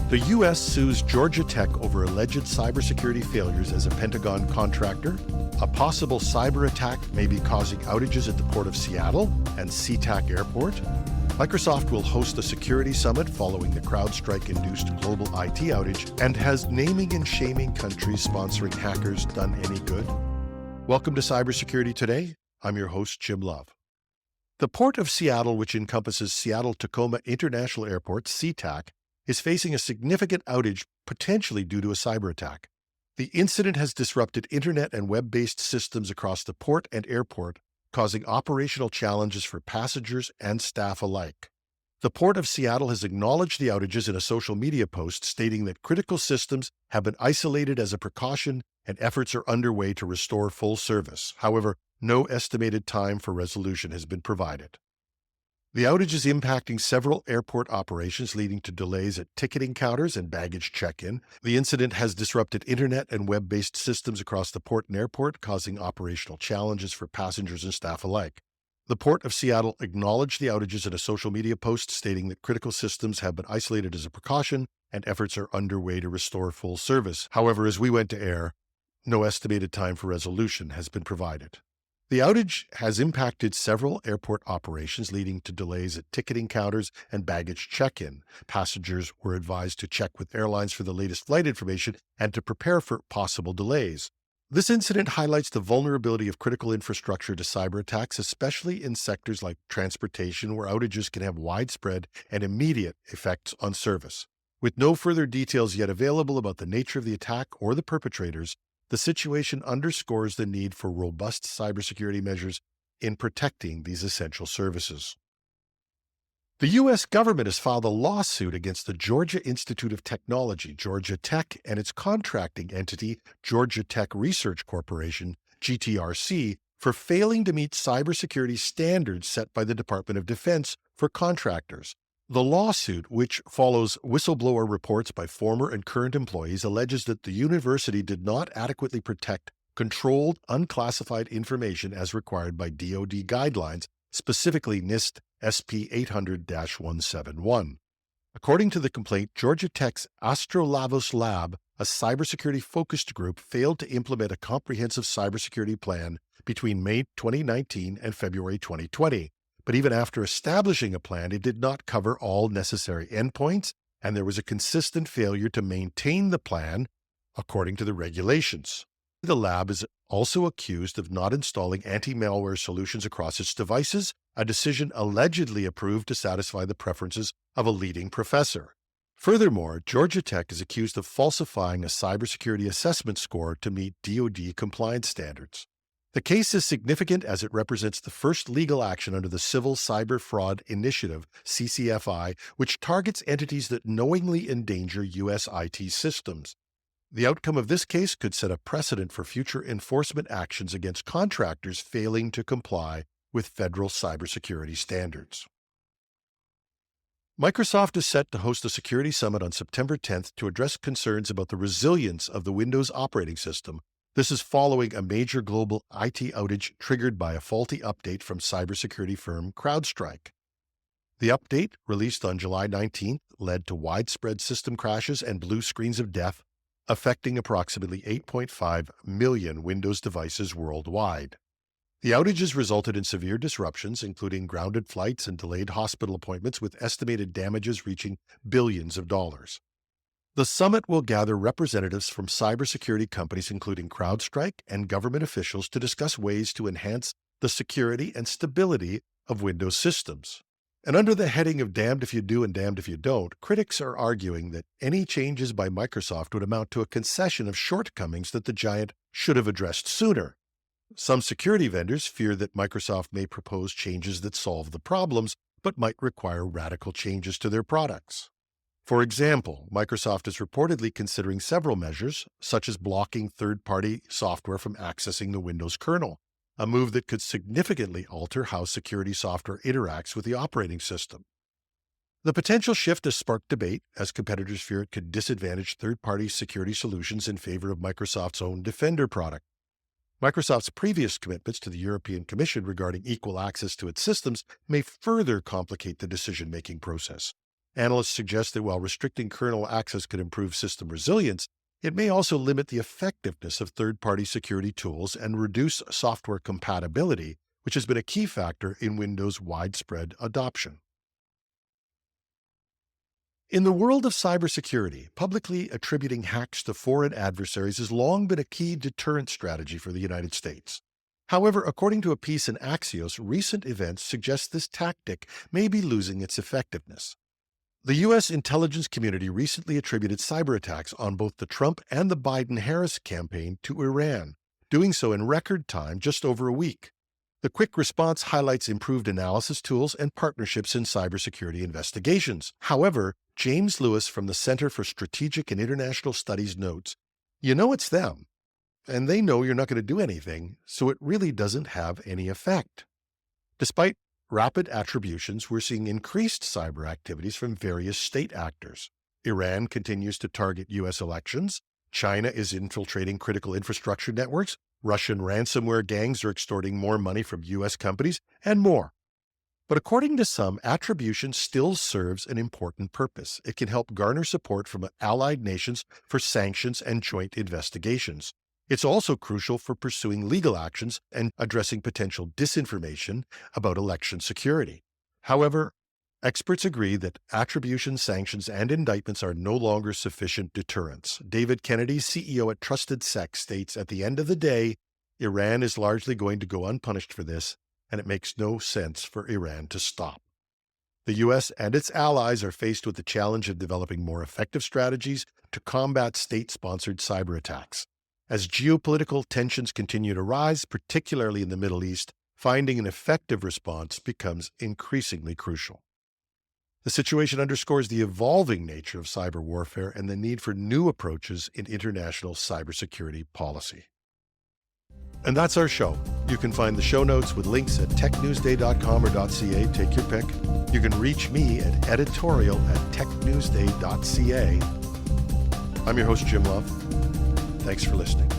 The U.S. sues Georgia Tech over alleged cybersecurity failures as a Pentagon contractor. A possible cyber attack may be causing outages at the Port of Seattle and SeaTac Airport. Microsoft will host a security summit following the CrowdStrike-induced global IT outage. And has naming and shaming countries sponsoring hackers done any good? Welcome to Cybersecurity Today. I'm your host, Jim Love. The Port of Seattle, which encompasses Seattle-Tacoma International Airport, SeaTac, is facing a significant outage, potentially due to a cyber attack. The incident has disrupted internet and web-based systems across the port and airport, causing operational challenges for passengers and staff alike. The Port of Seattle has acknowledged the outages in a social media post, stating that critical systems have been isolated as a precaution and efforts are underway to restore full service. However, no estimated time for resolution has been provided. The outage is impacting several airport operations, leading to delays at ticketing counters and baggage check-in. The incident has disrupted internet and web-based systems across the port and airport, causing operational challenges for passengers and staff alike. The Port of Seattle acknowledged the outages in a social media post, stating that critical systems have been isolated as a precaution and efforts are underway to restore full service. However, as we went to air, no estimated time for resolution has been provided. The outage has impacted several airport operations, leading to delays at ticketing counters and baggage check-in. Passengers were advised to check with airlines for the latest flight information and to prepare for possible delays. This incident highlights the vulnerability of critical infrastructure to cyber attacks, especially in sectors like transportation, where outages can have widespread and immediate effects on service. With no further details yet available about the nature of the attack or the perpetrators, the situation underscores the need for robust cybersecurity measures in protecting these essential services. The U.S. government has filed a lawsuit against the Georgia Institute of Technology, Georgia Tech, and its contracting entity, Georgia Tech Research Corporation, GTRC, for failing to meet cybersecurity standards set by the Department of Defense for contractors. The lawsuit, which follows whistleblower reports by former and current employees, alleges that the university did not adequately protect controlled, unclassified information as required by DoD guidelines, specifically NIST SP 800-171. According to the complaint, Georgia Tech's Astrolavos Lab, a cybersecurity-focused group, failed to implement a comprehensive cybersecurity plan between May 2019 and February 2020. But even after establishing a plan, it did not cover all necessary endpoints, and there was a consistent failure to maintain the plan according to the regulations. The lab is also accused of not installing anti-malware solutions across its devices, a decision allegedly approved to satisfy the preferences of a leading professor. Furthermore, Georgia Tech is accused of falsifying a cybersecurity assessment score to meet DoD compliance standards. The case is significant as it represents the first legal action under the Civil Cyber Fraud Initiative, CCFI, which targets entities that knowingly endanger U.S. IT systems. The outcome of this case could set a precedent for future enforcement actions against contractors failing to comply with federal cybersecurity standards. Microsoft is set to host a security summit on September 10th to address concerns about the resilience of the Windows operating system. This is following a major global IT outage triggered by a faulty update from cybersecurity firm CrowdStrike. The update, released on July 19th, led to widespread system crashes and blue screens of death, affecting approximately 8.5 million Windows devices worldwide. The outages resulted in severe disruptions, including grounded flights and delayed hospital appointments, with estimated damages reaching billions of dollars. The summit will gather representatives from cybersecurity companies, including CrowdStrike, and government officials to discuss ways to enhance the security and stability of Windows systems. And under the heading of damned if you do and damned if you don't, critics are arguing that any changes by Microsoft would amount to a concession of shortcomings that the giant should have addressed sooner. Some security vendors fear that Microsoft may propose changes that solve the problems, but might require radical changes to their products. For example, Microsoft is reportedly considering several measures, such as blocking third-party software from accessing the Windows kernel, a move that could significantly alter how security software interacts with the operating system. The potential shift has sparked debate, as competitors fear it could disadvantage third-party security solutions in favor of Microsoft's own Defender product. Microsoft's previous commitments to the European Commission regarding equal access to its systems may further complicate the decision-making process. Analysts suggest that while restricting kernel access could improve system resilience, it may also limit the effectiveness of third-party security tools and reduce software compatibility, which has been a key factor in Windows' widespread adoption. In the world of cybersecurity, publicly attributing hacks to foreign adversaries has long been a key deterrent strategy for the United States. However, according to a piece in Axios, recent events suggest this tactic may be losing its effectiveness. The U.S. intelligence community recently attributed cyber attacks on both the Trump and the Biden-Harris campaign to Iran, doing so in record time, just over a week. The quick response highlights improved analysis tools and partnerships in cybersecurity investigations. However, James Lewis from the Center for Strategic and International Studies notes, "You know it's them, and they know you're not going to do anything, so it really doesn't have any effect." Despite rapid attributions, we're seeing increased cyber activities from various state actors. Iran continues to target U.S. elections. China is infiltrating critical infrastructure networks. Russian ransomware gangs are extorting more money from U.S. companies, and more. But according to some, attribution still serves an important purpose. It can help garner support from allied nations for sanctions and joint investigations. It's also crucial for pursuing legal actions and addressing potential disinformation about election security. However, experts agree that attribution, sanctions, and indictments are no longer sufficient deterrents. David Kennedy, CEO at Trusted Sec, states, "At the end of the day, Iran is largely going to go unpunished for this, and it makes no sense for Iran to stop." The U.S. and its allies are faced with the challenge of developing more effective strategies to combat state-sponsored cyber attacks. As geopolitical tensions continue to rise, particularly in the Middle East, finding an effective response becomes increasingly crucial. The situation underscores the evolving nature of cyber warfare and the need for new approaches in international cybersecurity policy. And that's our show. You can find the show notes with links at technewsday.com or .ca. Take your pick. You can reach me at editorial@technewsday.ca. I'm your host, Jim Love. Thanks for listening.